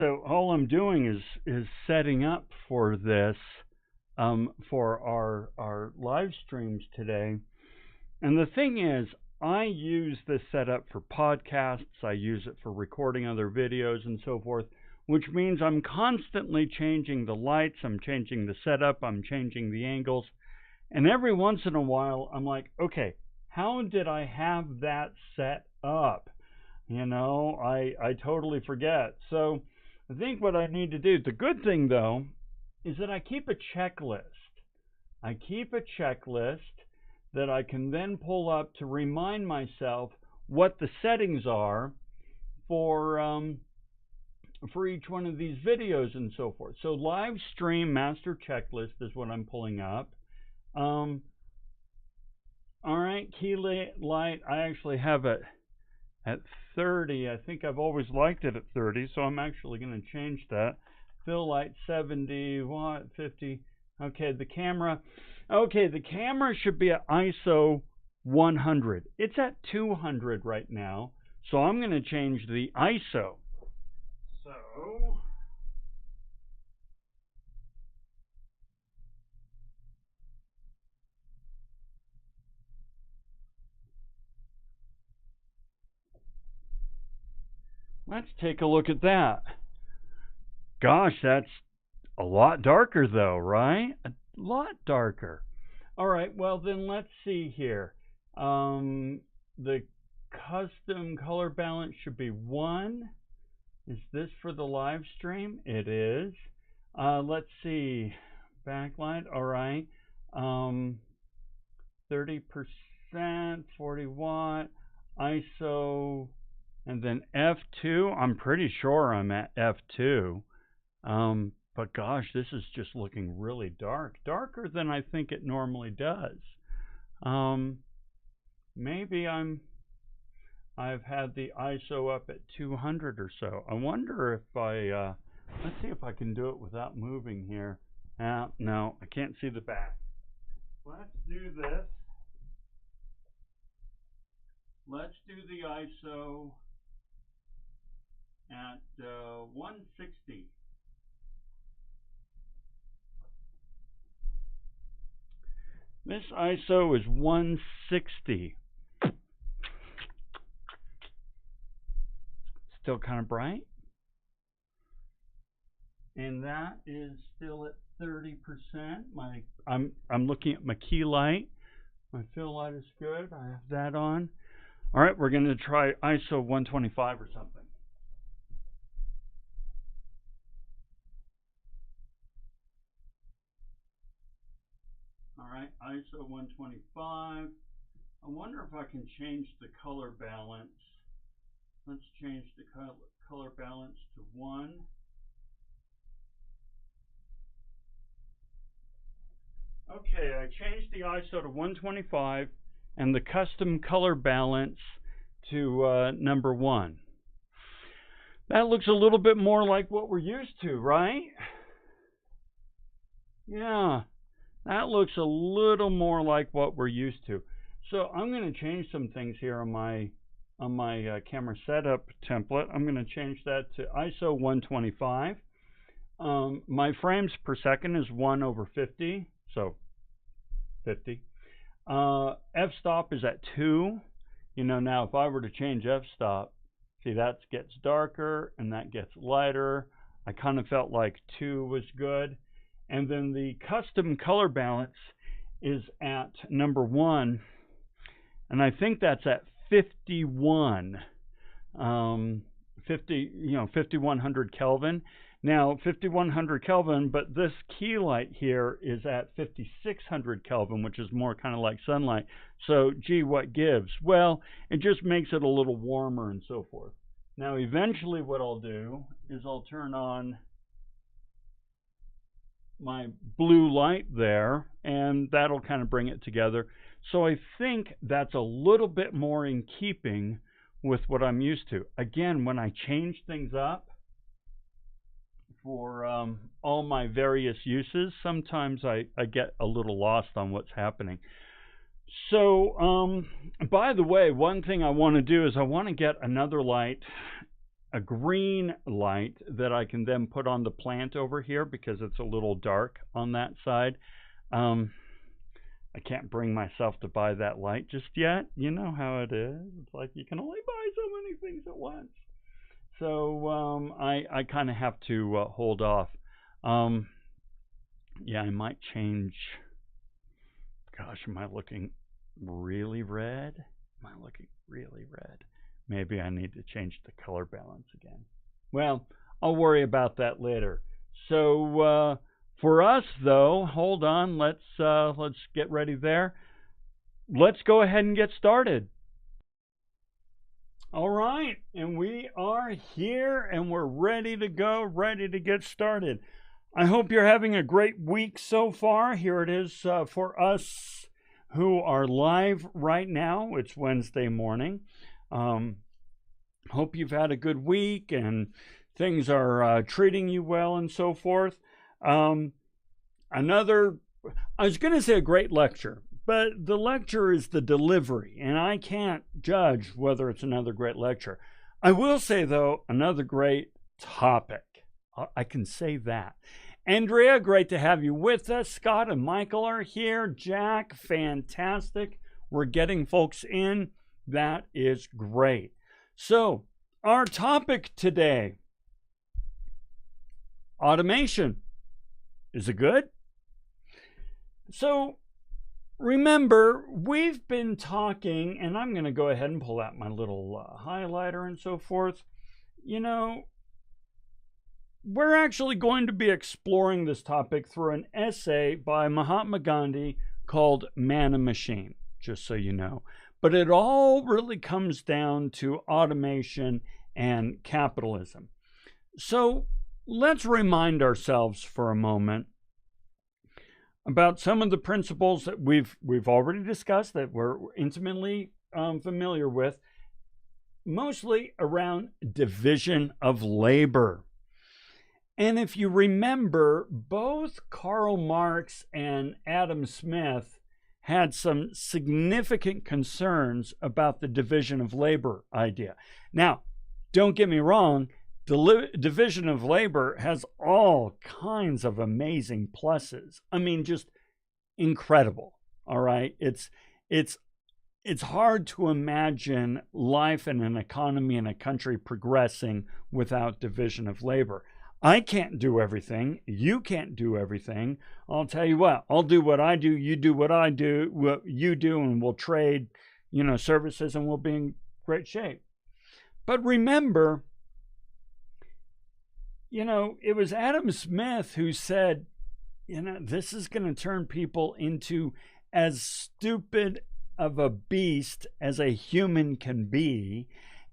So all I'm doing is setting up for this for our live streams today. And the thing is, I use this setup for podcasts. I use it for recording other videos and so forth, which means I'm constantly changing the lights, I'm changing the setup, I'm changing the angles. And every once in a while, I'm like, okay, how did I have that set up? I totally forget. So I think what I need to do, the good thing though, is that I keep a checklist. I keep a checklist that I can then pull up to remind myself what the settings are for each one of these videos and so forth. So live stream master checklist is what I'm pulling up. All right, key light, I actually have it at 30. I think I've always liked it at 30, so I'm actually going to change that. Fill light 70, watt 50. Okay, the camera should be at ISO 100. It's at 200 right now, so I'm going to change the ISO. So let's take a look at that. Gosh, that's a lot darker though, right? A lot darker. All right, well then let's see here. The custom color balance should be 1. Is this for the live stream? It is. Let's see. Backlight, all right. 30%, 40 watt, ISO, and then F2. I'm pretty sure I'm at F2. But gosh, this is just looking really dark. Darker than I think it normally does. Maybe I've had the ISO up at 200 or so. I wonder if let's see if I can do it without moving here. No, I can't see the back. Let's do this. Let's do the ISO at 160. This ISO is 160. Still kind of bright. And that is still at 30%. I'm looking at my key light. My fill light is good. I have that on. All right, we're going to try ISO 125 or something. All right, ISO 125. I wonder if I can change the color balance. Let's change the color balance to 1. Okay, I changed the ISO to 125 and the custom color balance to number 1. That looks a little bit more like what we're used to, right? Yeah, that looks a little more like what we're used to. So I'm going to change some things here on my camera setup template. I'm going to change that to ISO 125. My frames per second is 1/50, so 50. F-stop is at 2. Now if I were to change f-stop, see that gets darker and that gets lighter. I kind of felt like 2 was good. And then the custom color balance is at number 1, and I think that's at 51. 5100 Kelvin. Now 5100 Kelvin, but this key light here is at 5600 Kelvin, which is more kind of like sunlight. So gee, what gives? Well, it just makes it a little warmer and so forth. Now eventually what I'll do is I'll turn on my blue light there, and that'll kind of bring it together. So I think that's a little bit more in keeping with what I'm used to. Again, when I change things up for all my various uses, sometimes I get a little lost on what's happening. So by the way, one thing I want to do is I want to get another light a green light that I can then put on the plant over here because it's a little dark on that side. I can't bring myself to buy that light just yet. You know how it is. It's like you can only buy so many things at once. So I kind of have to hold off. Yeah, I might change. Gosh, am I looking really red? Am I looking really red? Maybe I need to change the color balance again. Well, I'll worry about that later. So for us, though, hold on. Let's get ready there. Let's go ahead and get started. All right, and we are here, and we're ready to go, ready to get started. I hope you're having a great week so far. Here it is for us who are live right now. It's Wednesday morning. Hope you've had a good week and things are treating you well and so forth. I was going to say a great lecture, but the lecture is the delivery, and I can't judge whether it's another great lecture. I will say, though, another great topic. I can say that. Andrea, great to have you with us. Scott and Michael are here. Jack, fantastic. We're getting folks in. That is great. So, our topic today, automation. Is it good? So, remember, we've been talking, and I'm going to go ahead and pull out my little highlighter and so forth. You know, we're actually going to be exploring this topic through an essay by Mahatma Gandhi called Man and Machine, just so you know. But it all really comes down to automation and capitalism. So let's remind ourselves for a moment about some of the principles that we've already discussed, that we're intimately familiar with, mostly around division of labor. And if you remember, both Karl Marx and Adam Smith had some significant concerns about the division of labor idea. Now, don't get me wrong, division of labor has all kinds of amazing pluses. I mean, just incredible. All right. It's hard to imagine life and an economy in a country progressing without division of labor. I can't do everything. You can't do everything. I'll tell you what, I'll do what I do. You do what I do, what you do, and we'll trade, services, and we'll be in great shape. But remember, it was Adam Smith who said, this is going to turn people into as stupid of a beast as a human can be,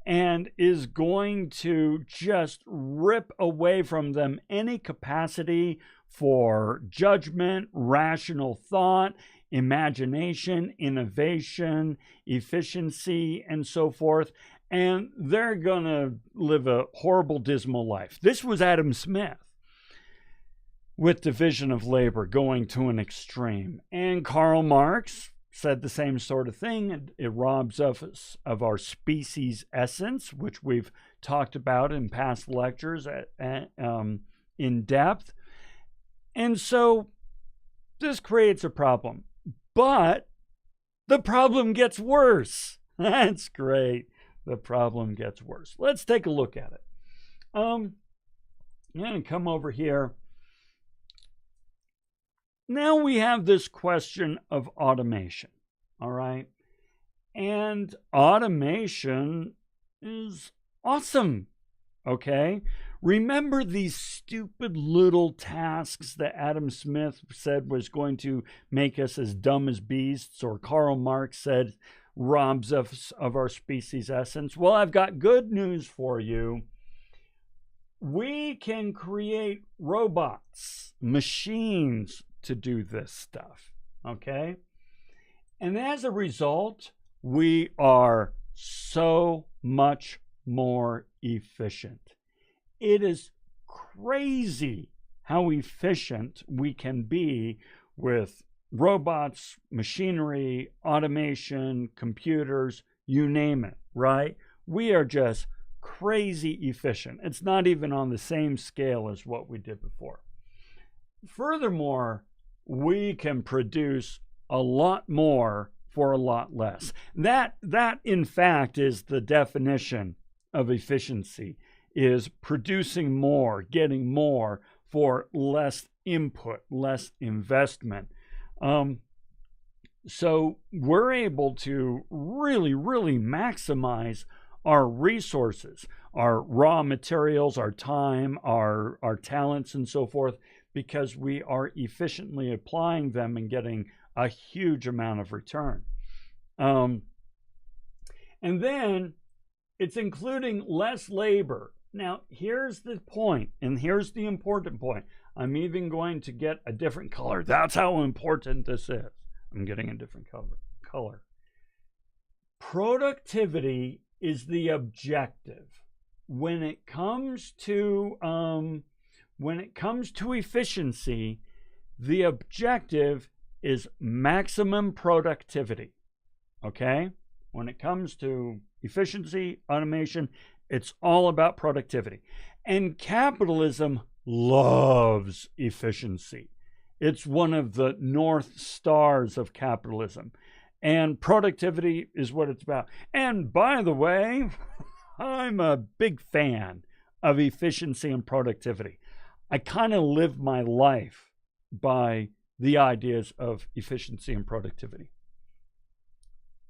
and is going to just rip away from them any capacity for judgment, rational thought, imagination, innovation, efficiency, and so forth. And they're going to live a horrible, dismal life. This was Adam Smith with division of labor going to an extreme. And Karl Marx said the same sort of thing. It robs us of our species essence, which we've talked about in past lectures in depth. And so this creates a problem. But the problem gets worse. That's great. The problem gets worse. Let's take a look at it. I'm going to come over here. Now we have this question of automation, all right? And automation is awesome, okay? Remember these stupid little tasks that Adam Smith said was going to make us as dumb as beasts, or Karl Marx said robs us of our species essence? Well, I've got good news for you. We can create robots, machines, to do this stuff, okay? And as a result, we are so much more efficient. It is crazy how efficient we can be with robots, machinery, automation, computers, you name it, right? We are just crazy efficient. It's not even on the same scale as what we did before. Furthermore, we can produce a lot more for a lot less. That in fact is the definition of efficiency, is producing more, getting more for less input, less investment. So we're able to really, really maximize our resources, our raw materials, our time, our talents, and so forth, because we are efficiently applying them and getting a huge amount of return. And then it's including less labor. Now, here's the point, and here's the important point. I'm even going to get a different color. That's how important this is. I'm getting a different color. Productivity is the objective. When it comes to efficiency, the objective is maximum productivity. Okay? When it comes to efficiency, automation, it's all about productivity. And capitalism loves efficiency. It's one of the North Stars of capitalism. And productivity is what it's about. And by the way, I'm a big fan of efficiency and productivity. I kind of live my life by the ideas of efficiency and productivity.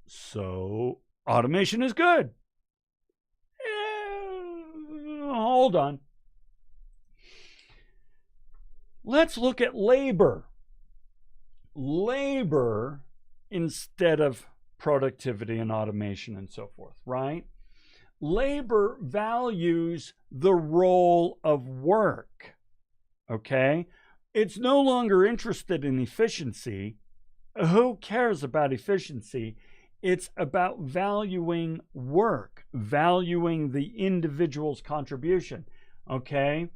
So, automation is good. Hold on. Let's look at labor. Labor instead of productivity and automation and so forth, right? Labor values the role of work, okay? It's no longer interested in efficiency. Who cares about efficiency? It's about valuing work, valuing the individual's contribution, okay?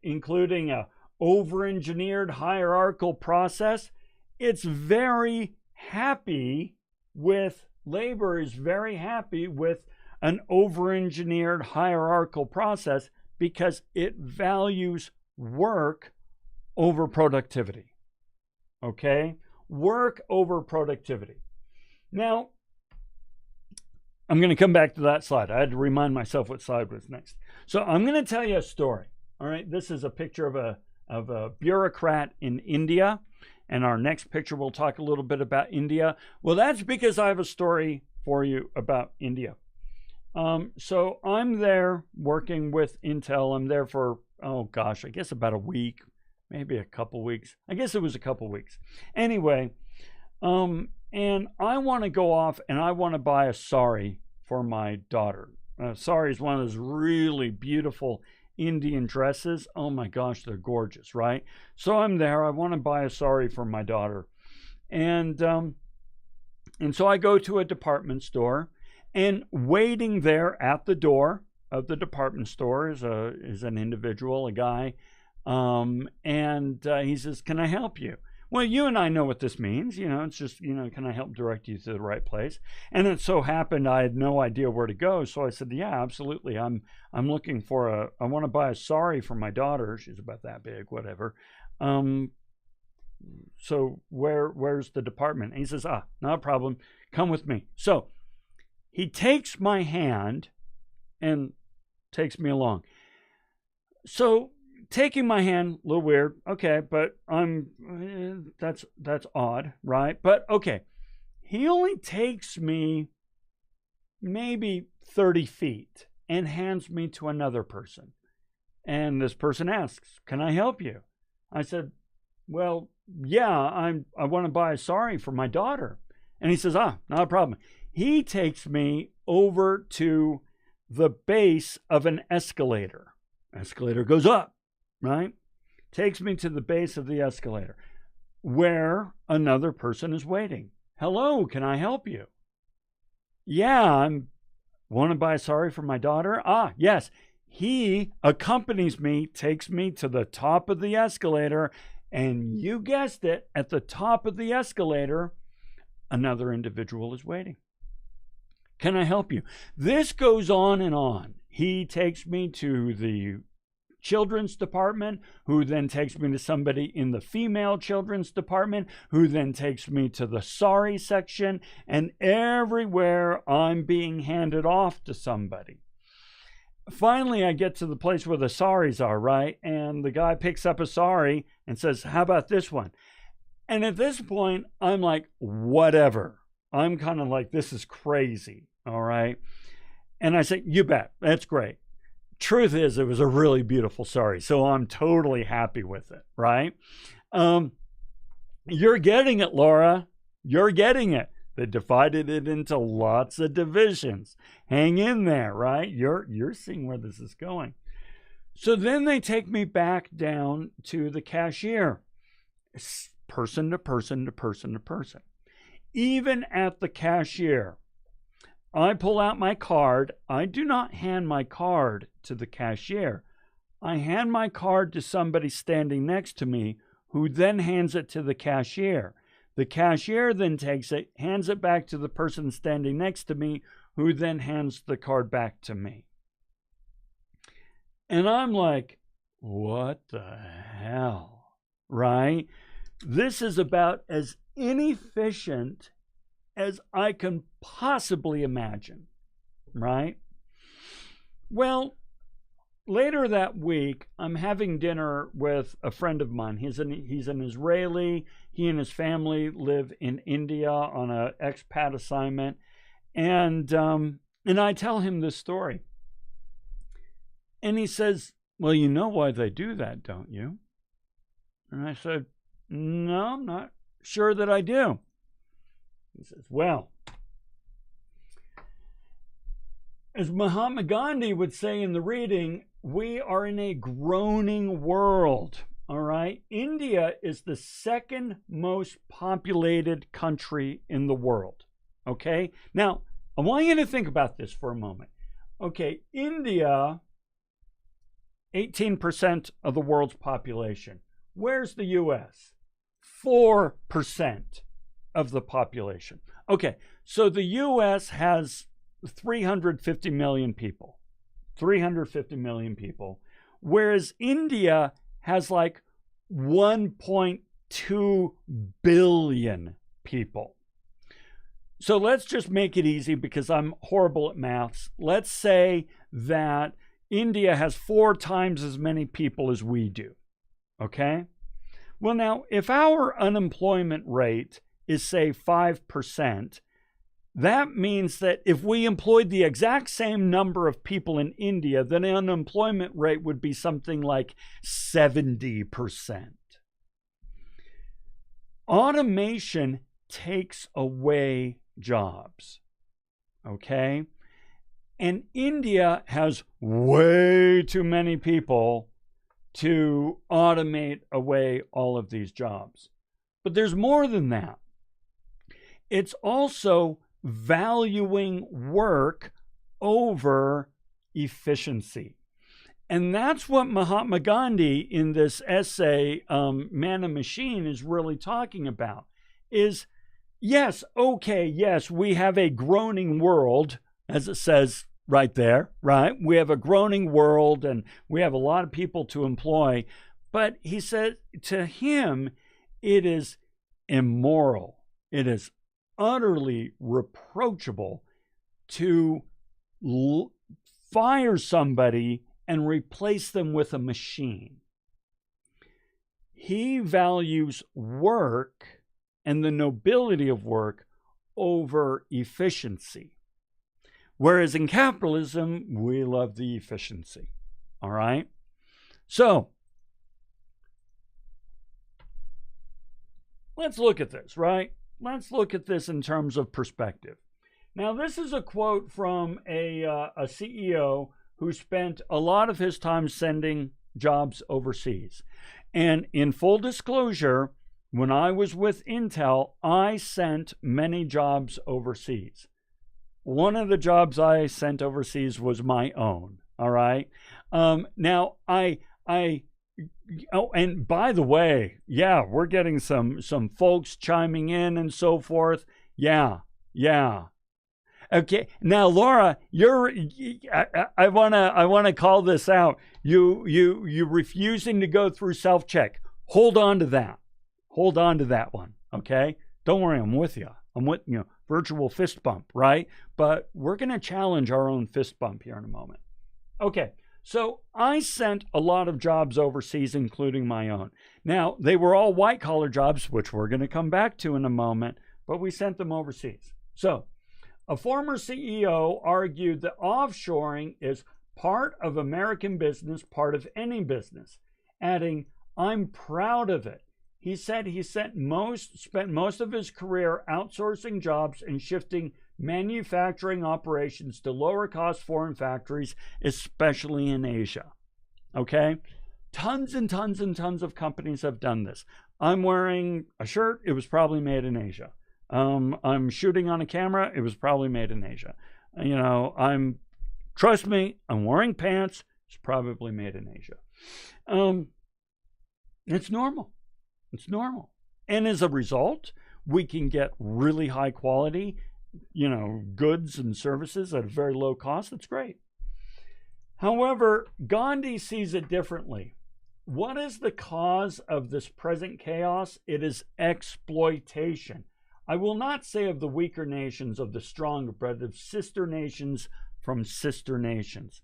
Including a over-engineered hierarchical process. It's very happy with, labor is very happy with an over-engineered hierarchical process because it values work over productivity, okay? Work over productivity. Now, I'm going to come back to that slide. I had to remind myself what slide was next. So I'm going to tell you a story. All right, this is a picture of a bureaucrat in India, and our next picture we'll talk a little bit about India. Well, that's because I have a story for you about India. So I'm there working with Intel. I'm there for, I guess about a week, maybe a couple weeks. I guess it was a couple weeks. Anyway, and I want to go off and I want to buy a sari for my daughter. Sari is one of those really beautiful Indian dresses. Oh my gosh, they're gorgeous, right? So I'm there. I want to buy a sari for my daughter. And so I go to a department store, and waiting there at the door of the department store is an individual, a guy. And he says, "Can I help you?" Well, you and I know what this means. It's just, can I help direct you to the right place? And it so happened I had no idea where to go. So I said, yeah, absolutely. I'm looking for I want to buy a sari for my daughter. She's about that big, whatever. So where's the department? And he says, not a problem. Come with me. So he takes my hand and takes me along. So taking my hand, a little weird. Okay, but that's odd, right? But okay, he only takes me maybe 30 feet and hands me to another person. And this person asks, "Can I help you?" I said, "Well, yeah, I want to buy a sari for my daughter." And he says, not a problem. He takes me over to the base of an escalator. Escalator goes up, right? Takes me to the base of the escalator where another person is waiting. "Hello, can I help you?" "Yeah, I want to buy a sari for my daughter." Yes. He accompanies me, takes me to the top of the escalator, and you guessed it, at the top of the escalator, another individual is waiting. Can I help you? This goes on and on. He takes me to the children's department, who then takes me to somebody in the female children's department, who then takes me to the sorry section, and everywhere I'm being handed off to somebody. Finally, I get to the place where the sorries are, right? And the guy picks up a sorry and says, how about this one? And at this point, I'm like, whatever. I'm kind of like, this is crazy, all right? And I say, you bet, that's great. Truth is, it was a really beautiful sorry, so I'm totally happy with it, right? You're getting it, Laura. You're getting it. They divided it into lots of divisions. Hang in there, right? You're seeing where this is going. So then they take me back down to the cashier, person to person to person to person. Even at the cashier, I pull out my card. I do not hand my card to the cashier. I hand my card to somebody standing next to me, who then hands it to the cashier. The cashier then takes it, hands it back to the person standing next to me, who then hands the card back to me. And I'm like, what the hell, right? This is about as inefficient as I can possibly imagine, right? Well, later that week, I'm having dinner with a friend of mine. He's an Israeli. He and his family live in India on an expat assignment. And I tell him this story. And he says, well, you know why they do that, don't you? And I said, no, I'm not sure that I do. He says, well, as Mahatma Gandhi would say in the reading, we are in a groaning world, all right? India is the second most populated country in the world, okay? Now, I want you to think about this for a moment. Okay, India, 18% of the world's population. Where's the U.S.? 4% of the population. Okay, so the U.S. has 350 million people. 350 million people. Whereas India has like 1.2 billion people. So let's just make it easy because I'm horrible at maths. Let's say that India has 4 times as many people as we do. Okay? Well, now, if our unemployment rate is, say, 5%, that means that if we employed the exact same number of people in India, then the unemployment rate would be something like 70%. Automation takes away jobs, okay? And India has way too many people to automate away all of these jobs. But there's more than that. It's also valuing work over efficiency. And that's what Mahatma Gandhi in this essay, Man and Machine, is really talking about. Is, yes, okay, yes, we have a groaning world, as it says right there, right? We have a groaning world and we have a lot of people to employ. But he said to him, it is immoral. It is utterly reproachable to fire somebody and replace them with a machine. He values work and the nobility of work over efficiency. Whereas in capitalism, we love the efficiency. All right? So, let's look at this, right? Let's look at this in terms of perspective. Now, this is a quote from a CEO who spent a lot of his time sending jobs overseas. And in full disclosure, when I was with Intel, I sent many jobs overseas. One of the jobs I sent overseas was my own, all right? Now, oh, and by the way, yeah, we're getting some folks chiming in and so forth. Yeah. Okay, now Laura, I wanna call this out. You refusing to go through self check. Hold on to that. Hold on to that one. Okay, don't worry, I'm with you. I'm with you. Virtual fist bump, right? But we're gonna challenge our own fist bump here in a moment. Okay, so I sent a lot of jobs overseas, including my own. Now they were all white collar jobs, which we're gonna come back to in a moment, but we sent them overseas. So a former CEO argued that offshoring is part of American business, part of any business, adding, "I'm proud of it." He said he spent most of his career outsourcing jobs and shifting manufacturing operations to lower cost foreign factories, especially in Asia. Okay? Tons and tons and tons of companies have done this. I'm wearing a shirt, it was probably made in Asia. I'm shooting on a camera, it was probably made in Asia. Trust me, I'm wearing pants, it's probably made in Asia. It's normal. It's normal. And as a result, we can get really high quality, goods and services at a very low cost. That's great. However, Gandhi sees it differently. What is the cause of this present chaos? It is exploitation. I will not say of the weaker nations of the stronger, but of sister nations from sister nations.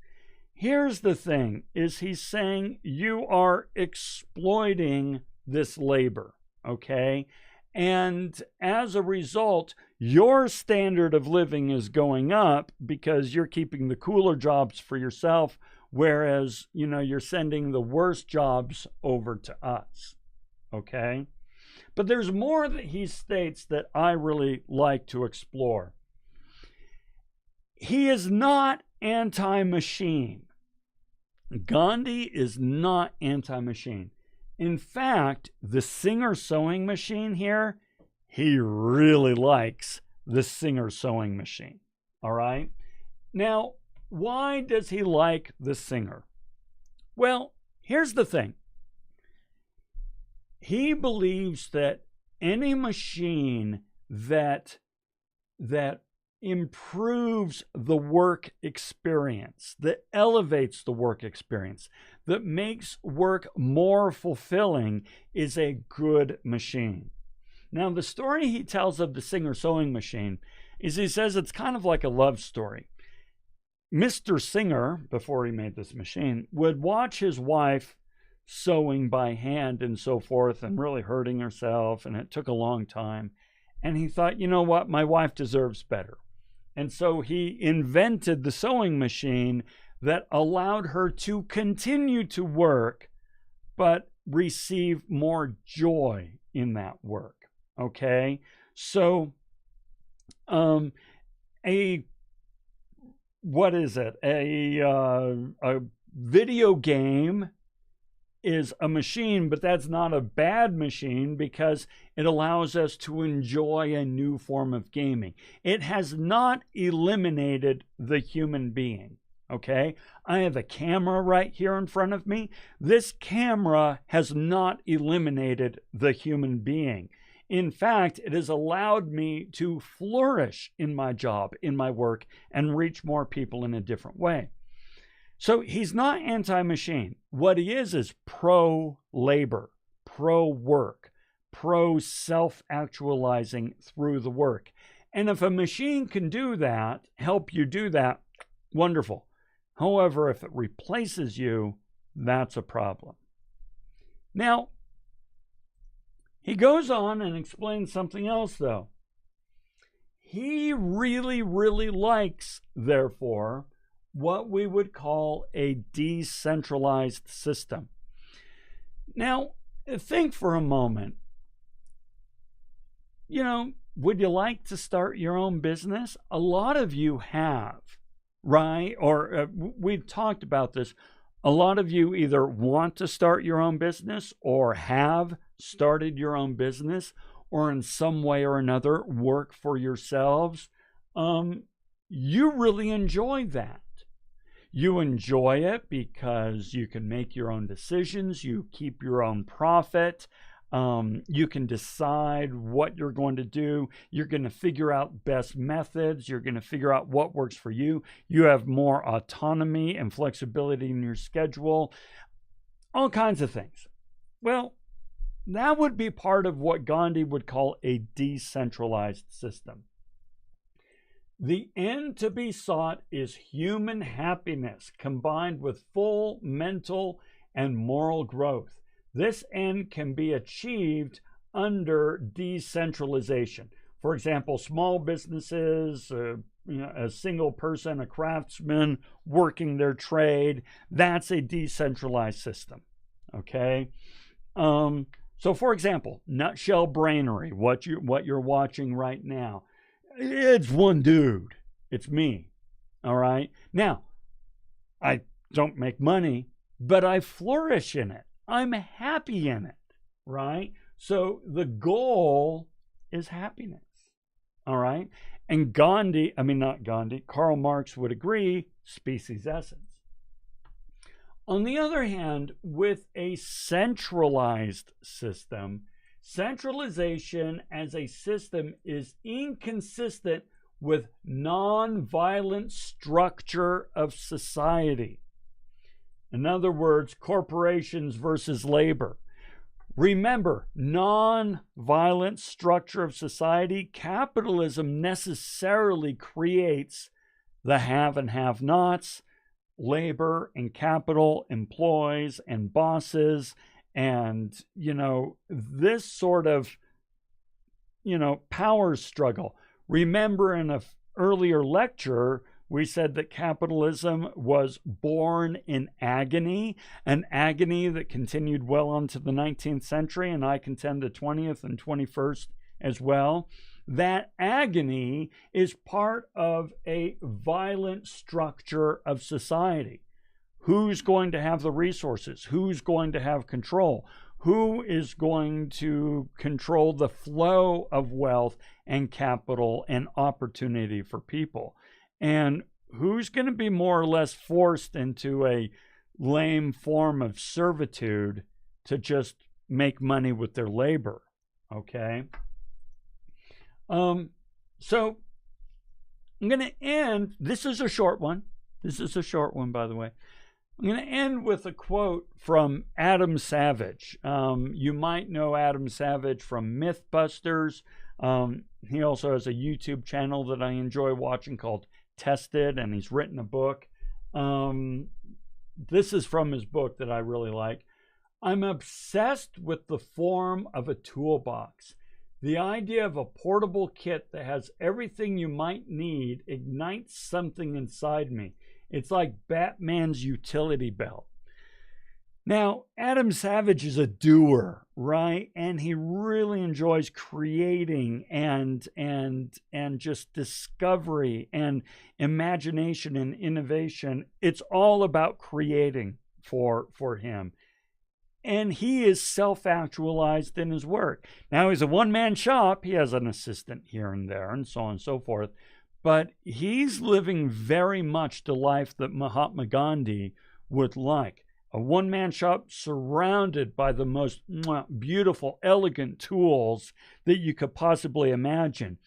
Here's the thing, is he's saying you are exploiting this labor, okay? And as a result, your standard of living is going up because you're keeping the cooler jobs for yourself, whereas, you're sending the worst jobs over to us, okay? But there's more that he states that I really like to explore. He is not anti-machine. Gandhi is not anti-machine. In fact, the Singer sewing machine here, he really likes the Singer sewing machine. All right? Now, why does he like the Singer? Well, here's the thing. He believes that any machine that improves the work experience, that elevates the work experience, that makes work more fulfilling is a good machine. Now, the story he tells of the Singer sewing machine is he says it's kind of like a love story. Mr. Singer, before he made this machine, would watch his wife sewing by hand and so forth and really hurting herself, and it took a long time. And he thought, you know what, my wife deserves better. And so he invented the sewing machine that allowed her to continue to work, but receive more joy in that work. Okay? So, a video game is a machine, but that's not a bad machine because it allows us to enjoy a new form of gaming. It has not eliminated the human being, okay? I have a camera right here in front of me. This camera has not eliminated the human being. In fact, it has allowed me to flourish in my job, in my work, and reach more people in a different way. So he's not anti-machine. What he is pro-labor, pro-work, pro-self-actualizing through the work. And if a machine can do that, help you do that, wonderful. However, if it replaces you, that's a problem. Now, he goes on and explains something else, though. He really, really likes, therefore, what we would call a decentralized system. Now, think for a moment. Would you like to start your own business? A lot of you have, right? Or we've talked about this. A lot of you either want to start your own business or have started your own business or in some way or another work for yourselves. You really enjoy that. You enjoy it because you can make your own decisions. You keep your own profit. You can decide what you're going to do. You're going to figure out best methods. You're going to figure out what works for you. You have more autonomy and flexibility in your schedule, all kinds of things. Well, that would be part of what Gandhi would call a decentralized system. The end to be sought is human happiness combined with full mental and moral growth. This end can be achieved under decentralization. For example, small businesses, a single person, a craftsman working their trade, that's a decentralized system. Okay? So for example, Nutshell Brainery, what you're watching right now, it's one dude. It's me. All right? Now, I don't make money, but I flourish in it. I'm happy in it, right? So the goal is happiness. All right? And Karl Marx would agree, species essence. On the other hand, with a centralized system, centralization as a system is inconsistent with non-violent structure of society. In other words, corporations versus labor. Remember, non-violent structure of society, capitalism necessarily creates the have and have-nots. Labor and capital, employees and bosses, and, this sort of, power struggle. Remember in an earlier lecture, we said that capitalism was born in agony, an agony that continued well into the 19th century, and I contend the 20th and 21st as well. That agony is part of a violent structure of society. Who's going to have the resources? Who's going to have control? Who is going to control the flow of wealth and capital and opportunity for people? And who's going to be more or less forced into a lame form of servitude to just make money with their labor? Okay? So I'm going to end. This is a short one. This is a short one, by the way. I'm going to end with a quote from Adam Savage. You might know Adam Savage from Mythbusters. He also has a YouTube channel that I enjoy watching called Tested, and he's written a book. This is from his book that I really like. I'm obsessed with the form of a toolbox. The idea of a portable kit that has everything you might need ignites something inside me. It's like Batman's utility belt. Now, Adam Savage is a doer, right? And he really enjoys creating and just discovery and imagination and innovation. It's all about creating for him. And he is self-actualized in his work. Now, he's a one-man shop. He has an assistant here and there and so on and so forth. But he's living very much the life that Mahatma Gandhi would like. A one-man shop surrounded by the most beautiful, elegant tools that you could possibly imagine.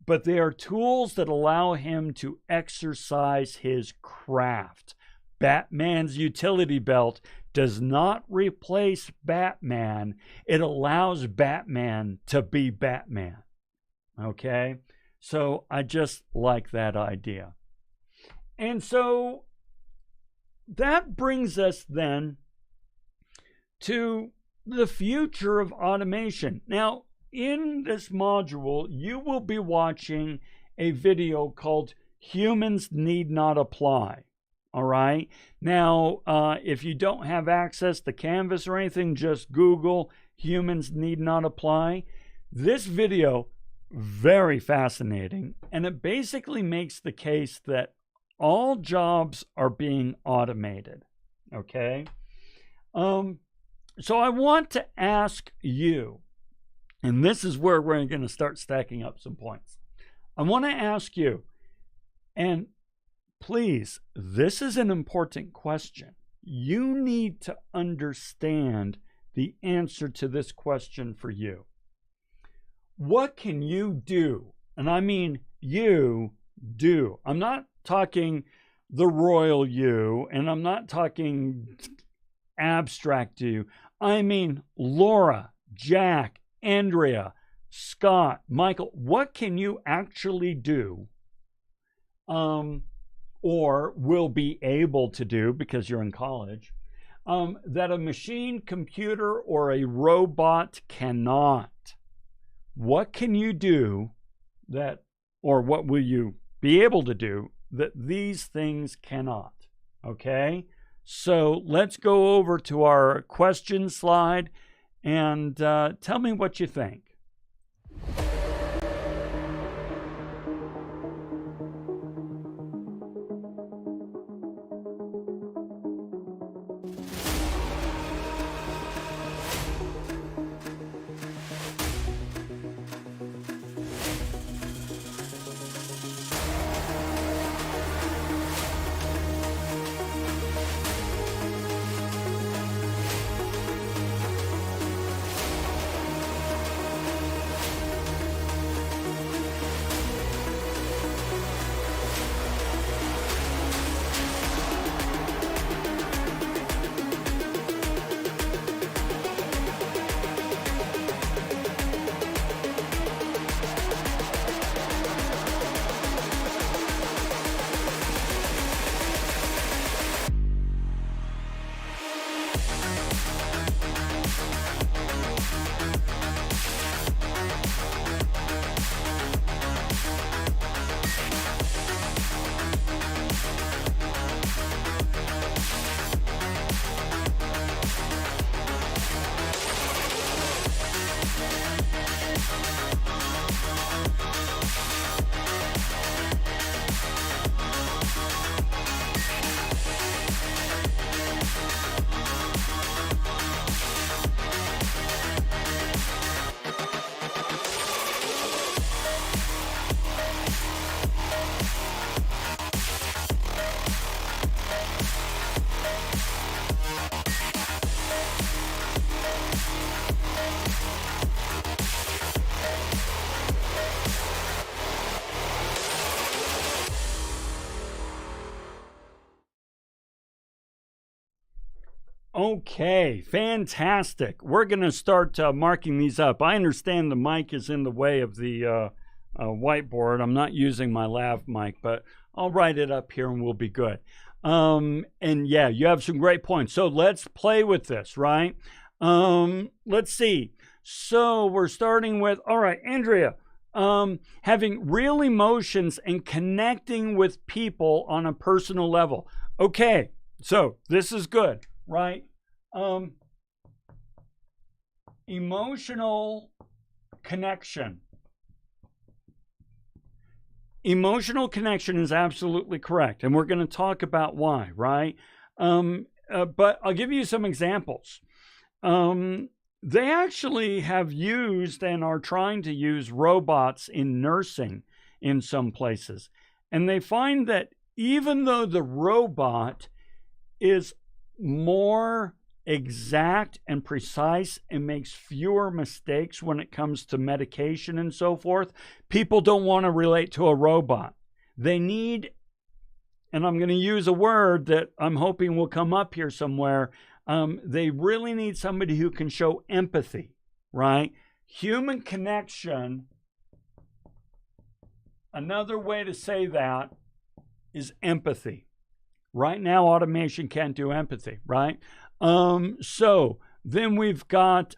But they are tools that allow him to exercise his craft. Batman's utility belt does not replace Batman. It allows Batman to be Batman. Okay? So I just like that idea. And so that brings us then to the future of automation. Now, in this module, you will be watching a video called Humans Need Not Apply. All right. Now, if you don't have access to Canvas or anything, just Google Humans Need Not Apply. This video, very fascinating. And it basically makes the case that all jobs are being automated. Okay. So I want to ask you, and this is where we're going to start stacking up some points. I want to ask you, and please, this is an important question. You need to understand the answer to this question for you. What can you do? And I mean you do. I'm not talking the royal you, and I'm not talking abstract you. I mean Laura, Jack, Andrea, Scott, Michael. What can you actually do, or will be able to do because you're in college, that a machine, computer, or a robot cannot? What can you do that, or what will you be able to do that these things cannot? Okay, so let's go over to our question slide and tell me what you think. Okay, fantastic. We're going to start marking these up. I understand the mic is in the way of the whiteboard. I'm not using my lav mic, but I'll write it up here and we'll be good. And yeah, you have some great points. So let's play with this, right? Let's see. So we're starting with, all right, Andrea, having real emotions and connecting with people on a personal level. Okay, so this is good, right? Emotional connection. Emotional connection is absolutely correct, and we're going to talk about why, right? But I'll give you some examples. They actually have used and are trying to use robots in nursing in some places. And they find that even though the robot is more exact and precise and makes fewer mistakes when it comes to medication and so forth, people don't want to relate to a robot. They need, and I'm going to use a word that I'm hoping will come up here somewhere, they really need somebody who can show empathy, right? Human connection, another way to say that is empathy. Right now, automation can't do empathy, right? So then we've got,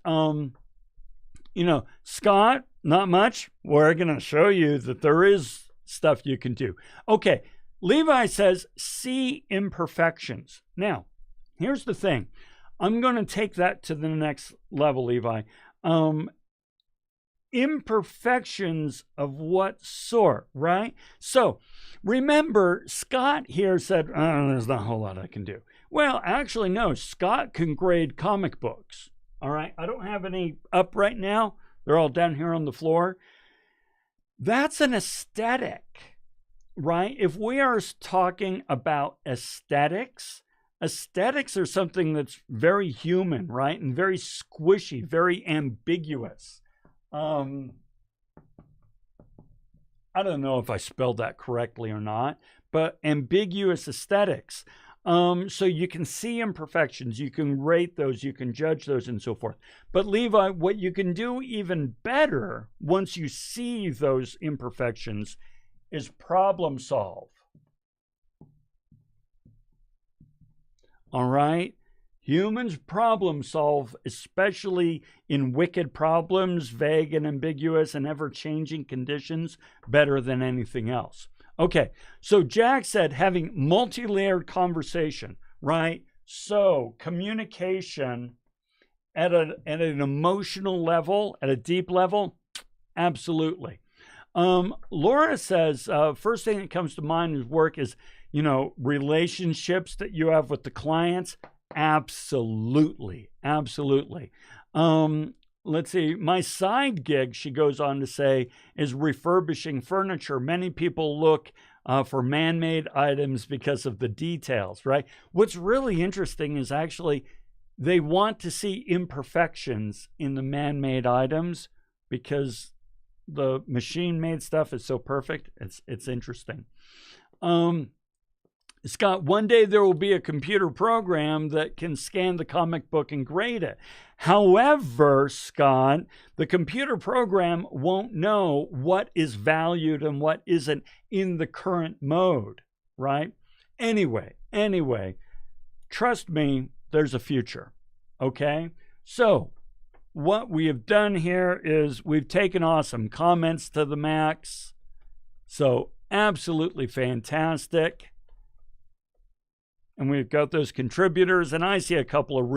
Scott, not much. We're going to show you that there is stuff you can do. Okay, Levi says, see imperfections. Now, here's the thing. I'm going to take that to the next level, Levi. Imperfections of what sort, right? So remember, Scott here said, there's not a whole lot I can do. Well, actually, no, Scott can grade comic books. All right, I don't have any up right now. They're all down here on the floor. That's an aesthetic, right? If we are talking about aesthetics, aesthetics are something that's very human, right? And very squishy, very ambiguous. I don't know if I spelled that correctly or not, but ambiguous aesthetics. So you can see imperfections, you can rate those, you can judge those, and so forth. But Levi, what you can do even better once you see those imperfections is problem solve. All right? Humans problem solve, especially in wicked problems, vague and ambiguous and ever-changing conditions, better than anything else. Okay, so Jack said having multi-layered conversation, right? So communication at an emotional level, at a deep level, absolutely. Laura says, first thing that comes to mind is work is, relationships that you have with the clients. Absolutely. Let's see. My side gig, she goes on to say, is refurbishing furniture. Many people look for man-made items because of the details, right? What's really interesting is actually they want to see imperfections in the man-made items because the machine-made stuff is so perfect. It's interesting. Scott, one day there will be a computer program that can scan the comic book and grade it. However, Scott, the computer program won't know what is valued and what isn't in the current mode, right? Anyway, trust me, there's a future, okay? So what we have done here is we've taken awesome comments to the max. So absolutely fantastic. And we've got those contributors, and I see a couple of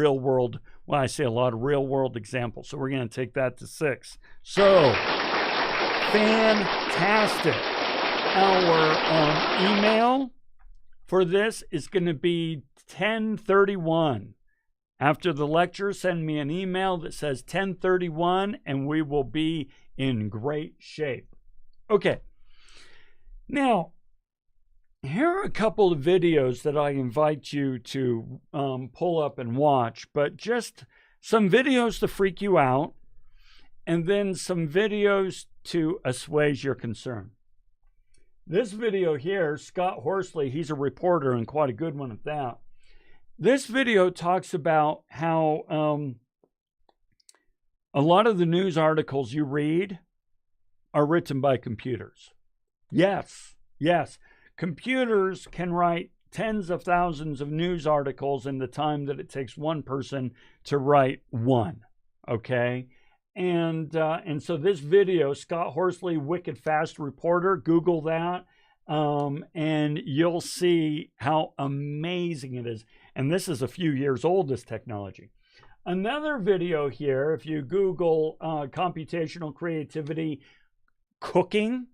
I see a lot of real world examples. So we're going to take that to 6. So, fantastic. Our email for this is going to be 1031. After the lecture, send me an email that says 1031, and we will be in great shape. Okay. Now, here are a couple of videos that I invite you to pull up and watch, but just some videos to freak you out, and then some videos to assuage your concern. This video here, Scott Horsley, he's a reporter and quite a good one at that. This video talks about how a lot of the news articles you read are written by computers. Yes. Computers can write tens of thousands of news articles in the time that it takes one person to write one, okay? And so this video, Scott Horsley, Wicked Fast Reporter, Google that, and you'll see how amazing it is. And this is a few years old, this technology. Another video here, if you Google computational creativity cooking,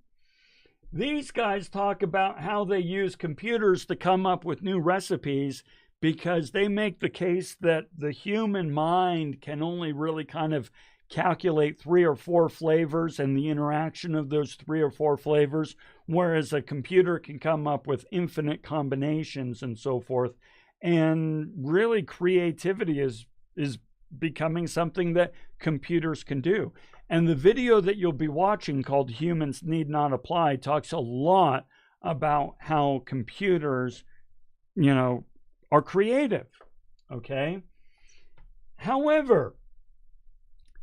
these guys talk about how they use computers to come up with new recipes because they make the case that the human mind can only really kind of calculate 3 or 4 flavors and the interaction of those 3 or 4 flavors, whereas a computer can come up with infinite combinations and so forth. And really creativity is becoming something that computers can do. And the video that you'll be watching called Humans Need Not Apply talks a lot about how computers, are creative, okay? However,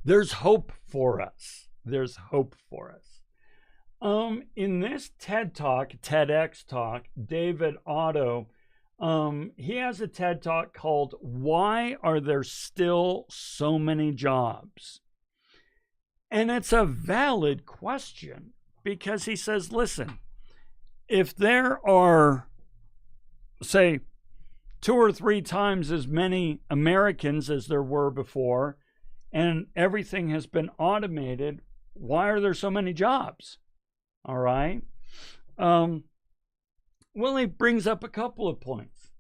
there's hope for us. In this TEDx talk, David Otto, he has a TED Talk called Why Are There Still So Many Jobs? And it's a valid question because he says, listen, if there are, say, 2 or 3 times as many Americans as there were before, and everything has been automated, why are there so many jobs? All right. Well, he brings up a couple of points.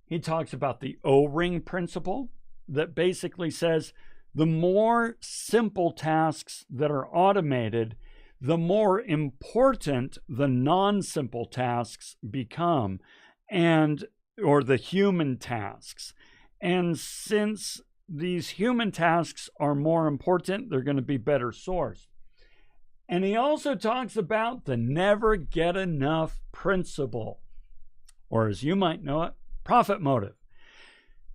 He talks about the O-ring principle that basically says the more simple tasks that are automated, the more important the non-simple tasks become. And or the human tasks. And since these human tasks are more important, they're going to be better sourced. And he also talks about the never get enough principle, or as you might know it, profit motive.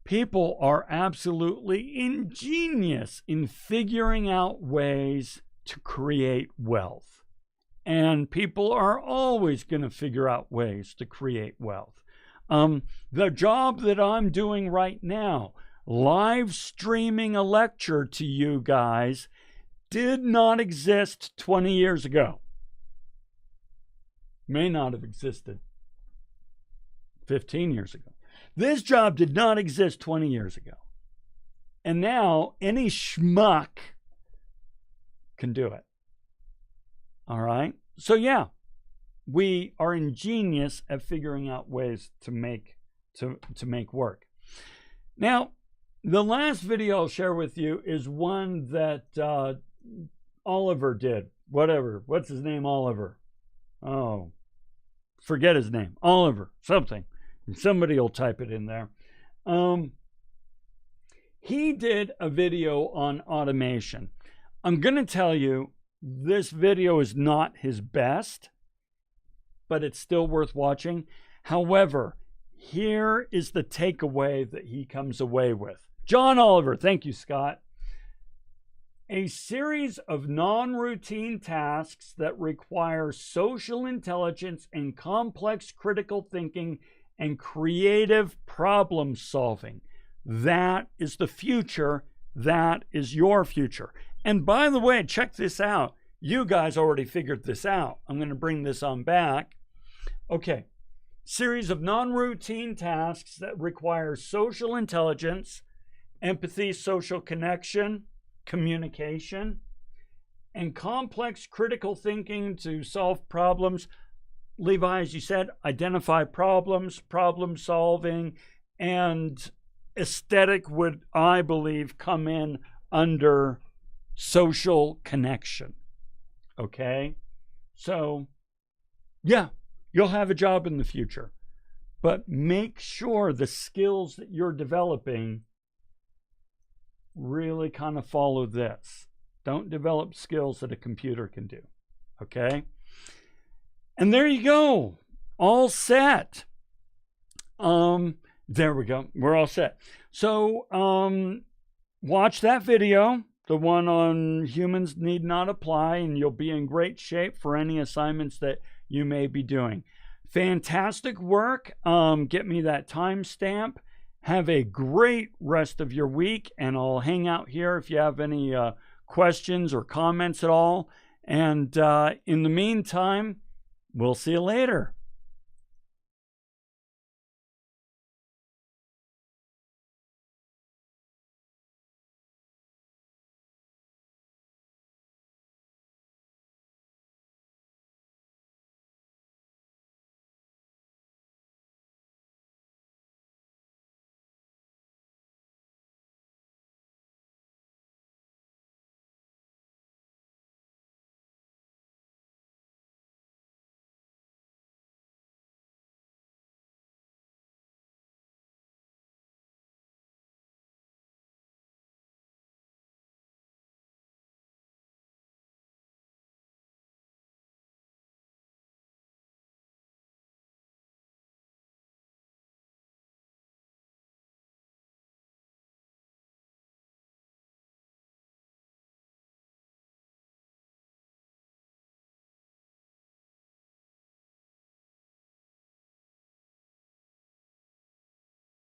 People are absolutely ingenious in figuring out ways to create wealth. And people are always going to figure out ways to create wealth. The job that I'm doing right now, live streaming a lecture to you guys, did not exist 20 years ago. May not have existed 15 years ago. This job did not exist 20 years ago. And now any schmuck can do it. All right? So yeah, we are ingenious at figuring out ways to make work. Now, the last video I'll share with you is one that Oliver did. What's his name? Oliver. Oh, forget his name. Oliver, something. Somebody will type it in there. He did a video on automation. I'm going to tell you, this video is not his best, but it's still worth watching. However, here is the takeaway that he comes away with. John Oliver, thank you, Scott. A series of non-routine tasks that require social intelligence and complex critical thinking and creative problem solving. That is the future. That is your future. And by the way, check this out. You guys already figured this out. I'm going to bring this on back. Okay. Series of non-routine tasks that require social intelligence, empathy, social connection, communication, and complex critical thinking to solve problems. Levi, as you said, identify problems, problem solving, and aesthetic would, I believe, come in under social connection. Okay? So, yeah, you'll have a job in the future. But make sure the skills that you're developing really kind of follow this. Don't develop skills that a computer can do. Okay? And there you go. All set. There we go. We're all set. So, watch that video, the one on humans need not apply, and you'll be in great shape for any assignments that you may be doing. Fantastic work. Get me that timestamp. Have a great rest of your week, and I'll hang out here if you have any questions or comments at all. And in the meantime, we'll see you later.